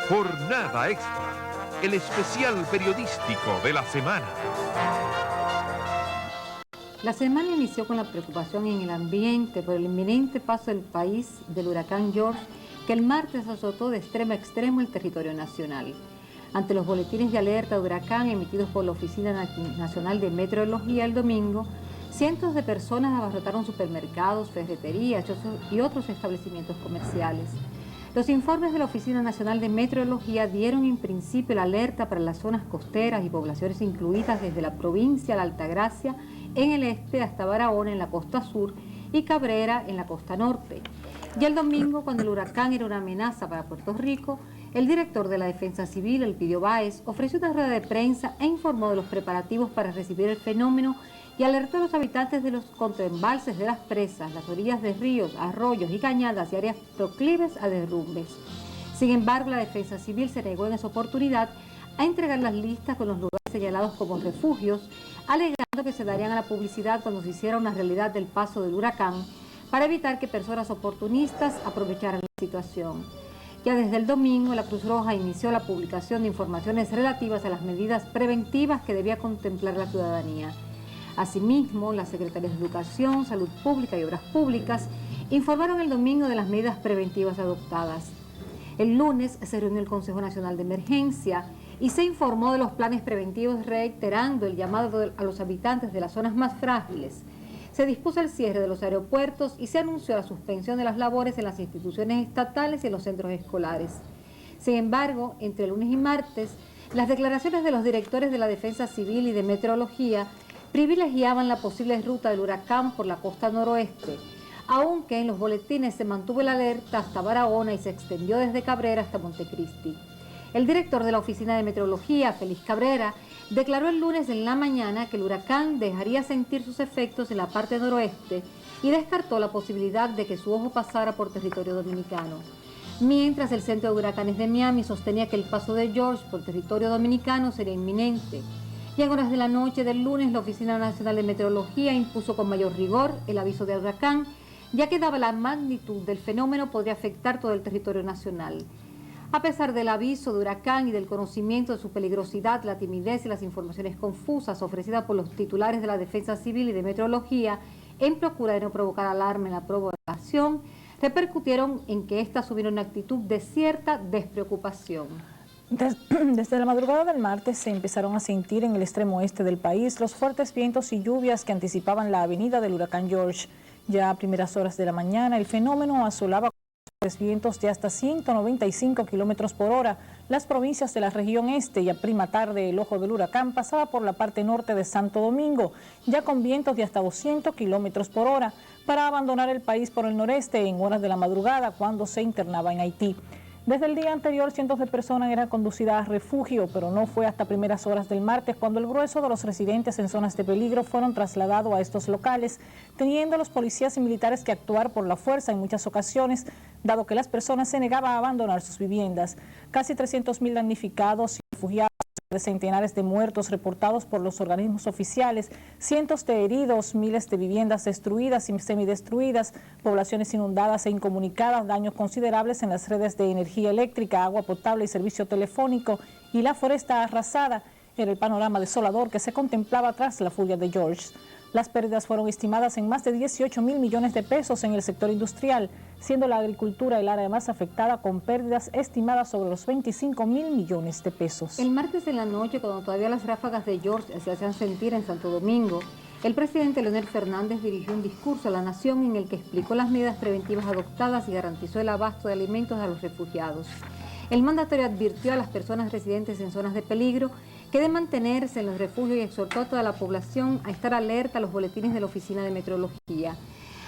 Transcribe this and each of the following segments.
Jornada Extra, el especial periodístico de la semana. La semana inició con la preocupación en el ambiente por el inminente paso del país del huracán George, que el martes azotó de extremo a extremo el territorio nacional. Ante los boletines de alerta de huracán emitidos por la Oficina Nacional de Meteorología el domingo, cientos de personas abarrotaron supermercados, ferreterías y otros establecimientos comerciales. Los informes de la Oficina Nacional de Meteorología dieron en principio la alerta para las zonas costeras y poblaciones incluidas desde la provincia de la Altagracia en el este hasta Barahona en la costa sur y Cabrera en la costa norte. Y el domingo, cuando el huracán era una amenaza para Puerto Rico, el director de la Defensa Civil, Elpidio Báez, ofreció una rueda de prensa e informó de los preparativos para recibir el fenómeno y alertó a los habitantes de los contraembalses de las presas, las orillas de ríos, arroyos y cañadas y áreas proclives a derrumbes. Sin embargo, la Defensa Civil se negó en esa oportunidad a entregar las listas con los lugares señalados como refugios, alegando que se darían a la publicidad cuando se hiciera una realidad del paso del huracán, para evitar que personas oportunistas aprovecharan la situación. Ya desde el domingo, la Cruz Roja inició la publicación de informaciones relativas a las medidas preventivas que debía contemplar la ciudadanía. Asimismo, las secretarias de Educación, Salud Pública y Obras Públicas informaron el domingo de las medidas preventivas adoptadas. El lunes se reunió el Consejo Nacional de Emergencia y se informó de los planes preventivos, reiterando el llamado a los habitantes de las zonas más frágiles. Se dispuso el cierre de los aeropuertos y se anunció la suspensión de las labores en las instituciones estatales y en los centros escolares. Sin embargo, entre el lunes y martes, las declaraciones de los directores de la Defensa Civil y de Meteorología privilegiaban la posible ruta del huracán por la costa noroeste, aunque en los boletines se mantuvo la alerta hasta Barahona y se extendió desde Cabrera hasta Montecristi. El director de la Oficina de Meteorología, Félix Cabrera, declaró el lunes en la mañana que el huracán dejaría sentir sus efectos en la parte noroeste y descartó la posibilidad de que su ojo pasara por territorio dominicano. Mientras el Centro de Huracanes de Miami sostenía que el paso de George por territorio dominicano sería inminente. Y en horas de la noche del lunes, la Oficina Nacional de Meteorología impuso con mayor rigor el aviso de huracán, ya que dada la magnitud del fenómeno podría afectar todo el territorio nacional. A pesar del aviso de huracán y del conocimiento de su peligrosidad, la timidez y las informaciones confusas ofrecidas por los titulares de la Defensa Civil y de Meteorología en procura de no provocar alarma en la población, repercutieron en que ésta asumiera una actitud de cierta despreocupación. Desde la madrugada del martes se empezaron a sentir en el extremo oeste del país los fuertes vientos y lluvias que anticipaban la avenida del huracán George. Ya a primeras horas de la mañana el fenómeno asolaba vientos de hasta 195 kilómetros por hora las provincias de la región este, y a prima tarde el ojo del huracán pasaba por la parte norte de Santo Domingo, ya con vientos de hasta 200 kilómetros por hora, para abandonar el país por el noreste en horas de la madrugada cuando se internaba en Haití. Desde el día anterior, cientos de personas eran conducidas a refugio, pero no fue hasta primeras horas del martes cuando el grueso de los residentes en zonas de peligro fueron trasladados a estos locales, teniendo los policías y militares que actuar por la fuerza en muchas ocasiones, dado que las personas se negaban a abandonar sus viviendas. Casi 300.000 damnificados y refugiados, de centenares de muertos reportados por los organismos oficiales, cientos de heridos, miles de viviendas destruidas y semidestruidas, poblaciones inundadas e incomunicadas, daños considerables en las redes de energía eléctrica, agua potable y servicio telefónico, y la foresta arrasada era el panorama desolador que se contemplaba tras la furia de George. Las pérdidas fueron estimadas en más de 18.000 millones de pesos en el sector industrial, siendo la agricultura el área más afectada, con pérdidas estimadas sobre los 25.000 millones de pesos. El martes en la noche, cuando todavía las ráfagas de George se hacían sentir en Santo Domingo, el presidente Leonel Fernández dirigió un discurso a la nación en el que explicó las medidas preventivas adoptadas y garantizó el abasto de alimentos a los refugiados. El mandatario advirtió a las personas residentes en zonas de peligro que deben mantenerse en los refugios y exhortó a toda la población a estar alerta a los boletines de la Oficina de Meteorología.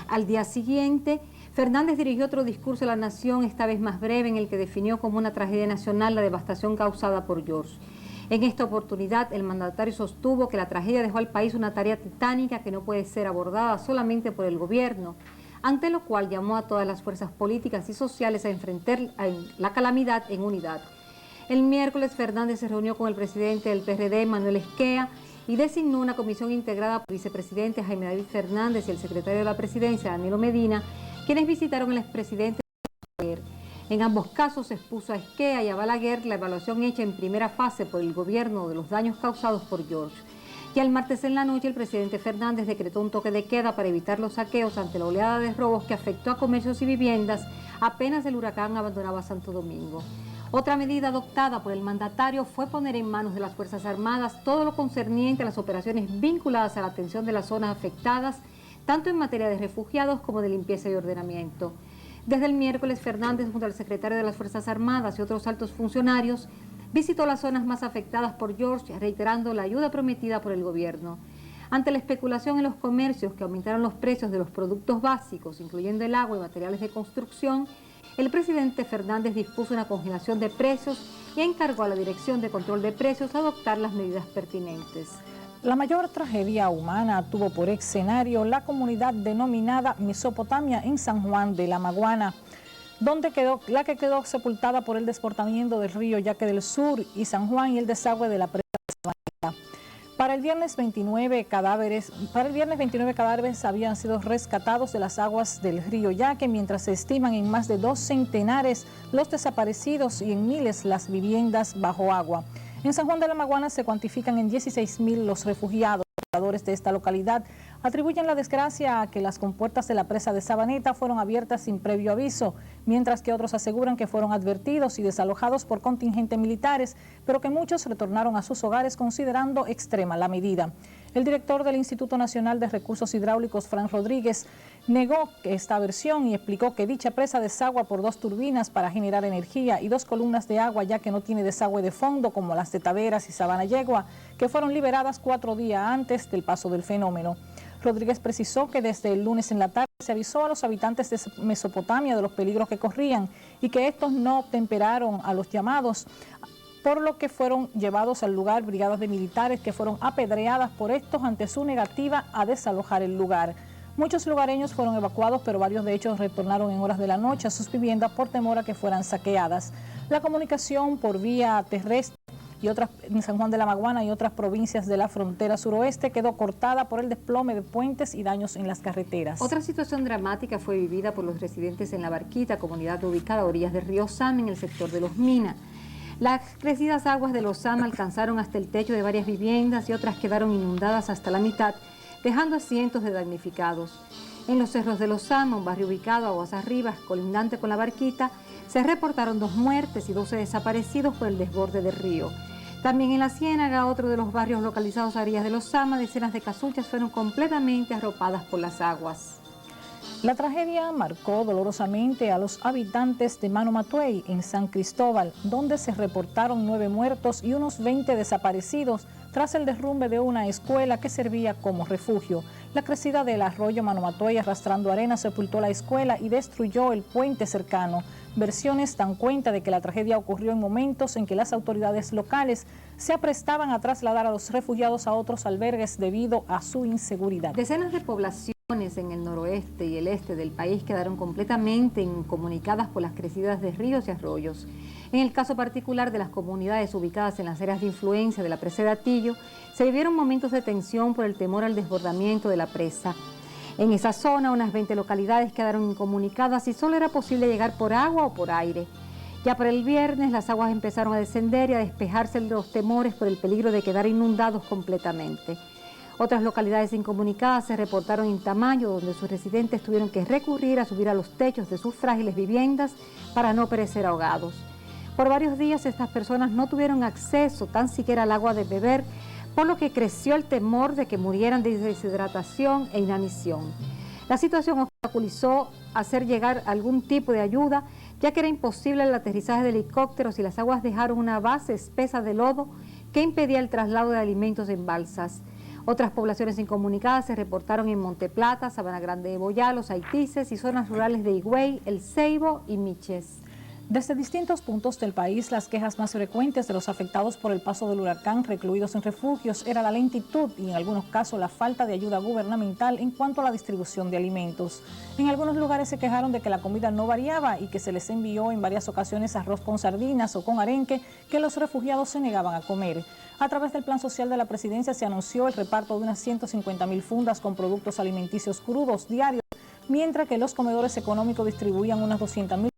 Al día siguiente, Fernández dirigió otro discurso a la nación, esta vez más breve, en el que definió como una tragedia nacional la devastación causada por George. En esta oportunidad, el mandatario sostuvo que la tragedia dejó al país una tarea titánica que no puede ser abordada solamente por el gobierno, ante lo cual llamó a todas las fuerzas políticas y sociales a enfrentar la calamidad en unidad. El miércoles, Fernández se reunió con el presidente del PRD, Manuel Esquea, y designó una comisión integrada por el vicepresidente Jaime David Fernández y el secretario de la presidencia, Danilo Medina, quienes visitaron al expresidente. En ambos casos se expuso a Esquea y a Balaguer la evaluación hecha en primera fase por el gobierno de los daños causados por George. Y el martes en la noche el presidente Fernández decretó un toque de queda para evitar los saqueos ante la oleada de robos que afectó a comercios y viviendas apenas el huracán abandonaba Santo Domingo. Otra medida adoptada por el mandatario fue poner en manos de las Fuerzas Armadas todo lo concerniente a las operaciones vinculadas a la atención de las zonas afectadas, tanto en materia de refugiados como de limpieza y ordenamiento. Desde el miércoles, Fernández, junto al secretario de las Fuerzas Armadas y otros altos funcionarios, visitó las zonas más afectadas por George, reiterando la ayuda prometida por el gobierno. Ante la especulación en los comercios que aumentaron los precios de los productos básicos, incluyendo el agua y materiales de construcción, el presidente Fernández dispuso una congelación de precios y encargó a la Dirección de Control de Precios adoptar las medidas pertinentes. La mayor tragedia humana tuvo por escenario la comunidad denominada Mesopotamia en San Juan de la Maguana, donde quedó sepultada por el desbordamiento del río Yaque del Sur y San Juan y el desagüe de la presa de Sabaneta. Para el viernes 29 cadáveres habían sido rescatados de las aguas del río Yaque, mientras se estiman en más de 2 centenares los desaparecidos y en miles las viviendas bajo agua. En San Juan de la Maguana se cuantifican en 16.000 los refugiados. Los pobladores de esta localidad atribuyen la desgracia a que las compuertas de la presa de Sabaneta fueron abiertas sin previo aviso, mientras que otros aseguran que fueron advertidos y desalojados por contingentes militares, pero que muchos retornaron a sus hogares considerando extrema la medida. El director del Instituto Nacional de Recursos Hidráulicos, Fran Rodríguez, negó esta versión y explicó que dicha presa desagua por 2 turbinas para generar energía y 2 columnas de agua, ya que no tiene desagüe de fondo como las de Taveras y Sabana Yegua, que fueron liberadas 4 días antes del paso del fenómeno. Rodríguez precisó que desde el lunes en la tarde se avisó a los habitantes de Mesopotamia de los peligros que corrían y que estos no temperaron a los llamados, por lo que fueron llevados al lugar brigadas de militares que fueron apedreadas por estos ante su negativa a desalojar el lugar. Muchos lugareños fueron evacuados, pero varios de ellos retornaron en horas de la noche a sus viviendas por temor a que fueran saqueadas. La comunicación por vía terrestre en San Juan de la Maguana y otras provincias de la frontera suroeste quedó cortada por el desplome de puentes y daños en las carreteras. Otra situación dramática fue vivida por los residentes en La Barquita, comunidad ubicada a orillas del río Sama en el sector de Los Minas. Las crecidas aguas de Los Sama alcanzaron hasta el techo de varias viviendas y otras quedaron inundadas hasta la mitad, dejando a cientos de damnificados. En los cerros de Los Sama, un barrio ubicado aguas arriba, colindante con La Barquita, se reportaron 2 muertes y 12 desaparecidos por el desborde del río. También en La Ciénaga, otro de los barrios localizados a orillas de Los Sama, decenas de casuchas fueron completamente arropadas por las aguas. La tragedia marcó dolorosamente a los habitantes de Mano Matuey, en San Cristóbal, donde se reportaron 9 muertos y unos 20 desaparecidos tras el derrumbe de una escuela que servía como refugio. La crecida del arroyo Mano Matuey arrastrando arena sepultó la escuela y destruyó el puente cercano. Versiones dan cuenta de que la tragedia ocurrió en momentos en que las autoridades locales se aprestaban a trasladar a los refugiados a otros albergues debido a su inseguridad. Decenas de poblaciones en el noroeste y el este del país quedaron completamente incomunicadas por las crecidas de ríos y arroyos. En el caso particular de las comunidades ubicadas en las áreas de influencia de la presa de Atillo, se vivieron momentos de tensión por el temor al desbordamiento de la presa. En esa zona, unas 20 localidades quedaron incomunicadas y solo era posible llegar por agua o por aire. Ya para el viernes, las aguas empezaron a descender y a despejarse los temores por el peligro de quedar inundados completamente. Otras localidades incomunicadas se reportaron en Tamayo, donde sus residentes tuvieron que recurrir a subir a los techos de sus frágiles viviendas para no perecer ahogados. Por varios días estas personas no tuvieron acceso tan siquiera al agua de beber, por lo que creció el temor de que murieran de deshidratación e inanición. La situación obstaculizó hacer llegar algún tipo de ayuda, ya que era imposible el aterrizaje de helicópteros y las aguas dejaron una base espesa de lodo que impedía el traslado de alimentos en balsas. Otras poblaciones incomunicadas se reportaron en Monteplata, Sabana Grande de Boyá, Los Haitises y zonas rurales de Higüey, El Ceibo y Miches. Desde distintos puntos del país, las quejas más frecuentes de los afectados por el paso del huracán recluidos en refugios era la lentitud y en algunos casos la falta de ayuda gubernamental en cuanto a la distribución de alimentos. En algunos lugares se quejaron de que la comida no variaba y que se les envió en varias ocasiones arroz con sardinas o con arenque que los refugiados se negaban a comer. A través del Plan Social de la Presidencia se anunció el reparto de unas 150.000 fundas con productos alimenticios crudos diarios mientras que los comedores económicos distribuían unas 200.000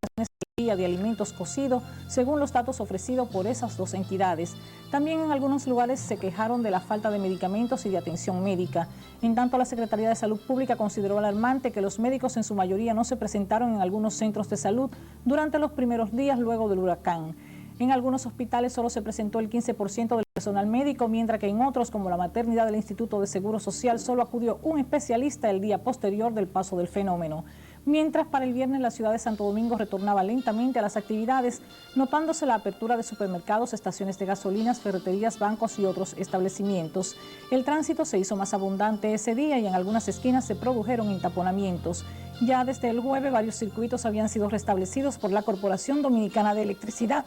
de alimentos cocidos, según los datos ofrecidos por esas dos entidades. También en algunos lugares se quejaron de la falta de medicamentos y de atención médica. En tanto, la Secretaría de Salud Pública consideró alarmante que los médicos en su mayoría no se presentaron en algunos centros de salud durante los primeros días luego del huracán. En algunos hospitales solo se presentó el 15% del personal médico, mientras que en otros, como la maternidad del Instituto de Seguro Social, solo acudió un especialista el día posterior del paso del fenómeno. Mientras para el viernes la ciudad de Santo Domingo retornaba lentamente a las actividades, notándose la apertura de supermercados, estaciones de gasolinas, ferreterías, bancos y otros establecimientos. El tránsito se hizo más abundante ese día y en algunas esquinas se produjeron entaponamientos. Ya desde el jueves varios circuitos habían sido restablecidos por la Corporación Dominicana de Electricidad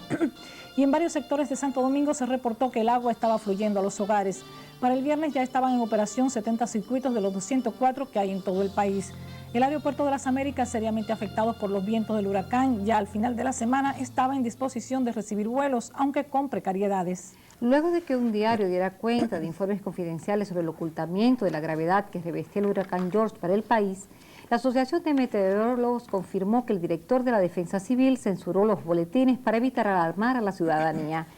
y en varios sectores de Santo Domingo se reportó que el agua estaba fluyendo a los hogares. Para el viernes ya estaban en operación 70 circuitos de los 204 que hay en todo el país. El aeropuerto de las Américas, seriamente afectado por los vientos del huracán, ya al final de la semana estaba en disposición de recibir vuelos, aunque con precariedades. Luego de que un diario diera cuenta de informes confidenciales sobre el ocultamiento de la gravedad que revestía el huracán George para el país, la Asociación de Meteorólogos confirmó que el director de la Defensa Civil censuró los boletines para evitar alarmar a la ciudadanía.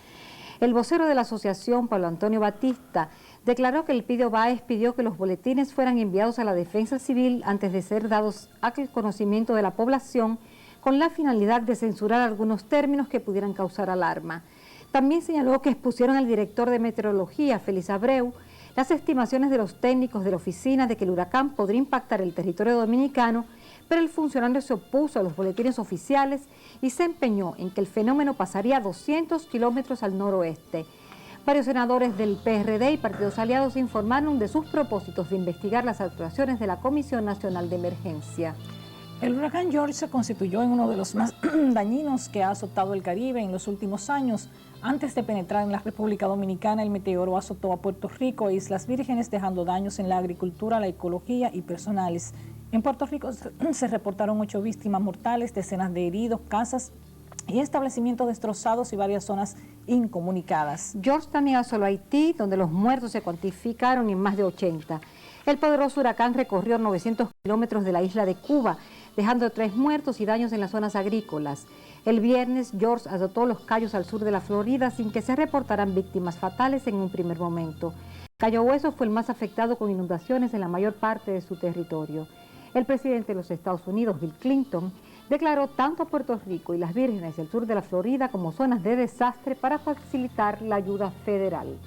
El vocero de la asociación, Pablo Antonio Batista, declaró que Elpidio Báez pidió que los boletines fueran enviados a la Defensa Civil antes de ser dados al conocimiento de la población, con la finalidad de censurar algunos términos que pudieran causar alarma. También señaló que expusieron al director de Meteorología, Félix Abreu, las estimaciones de los técnicos de la oficina de que el huracán podría impactar el territorio dominicano, pero el funcionario se opuso a los boletines oficiales y se empeñó en que el fenómeno pasaría a 200 kilómetros al noroeste. Varios senadores del PRD y partidos aliados informaron de sus propósitos de investigar las actuaciones de la Comisión Nacional de Emergencia. El huracán George se constituyó en uno de los más dañinos que ha azotado el Caribe en los últimos años. Antes de penetrar en la República Dominicana, el meteoro azotó a Puerto Rico e Islas Vírgenes, dejando daños en la agricultura, la ecología y personales. En Puerto Rico se reportaron 8 víctimas mortales, decenas de heridos, casas y establecimientos destrozados y varias zonas incomunicadas. George también asoló Haití, donde los muertos se cuantificaron en más de 80. El poderoso huracán recorrió 900 kilómetros de la isla de Cuba, dejando 3 muertos y daños en las zonas agrícolas. El viernes, George azotó los Cayos al sur de la Florida sin que se reportaran víctimas fatales en un primer momento. Cayo Hueso fue el más afectado con inundaciones en la mayor parte de su territorio. El presidente de los Estados Unidos, Bill Clinton, declaró tanto a Puerto Rico y las Vírgenes y el sur de la Florida como zonas de desastre para facilitar la ayuda federal.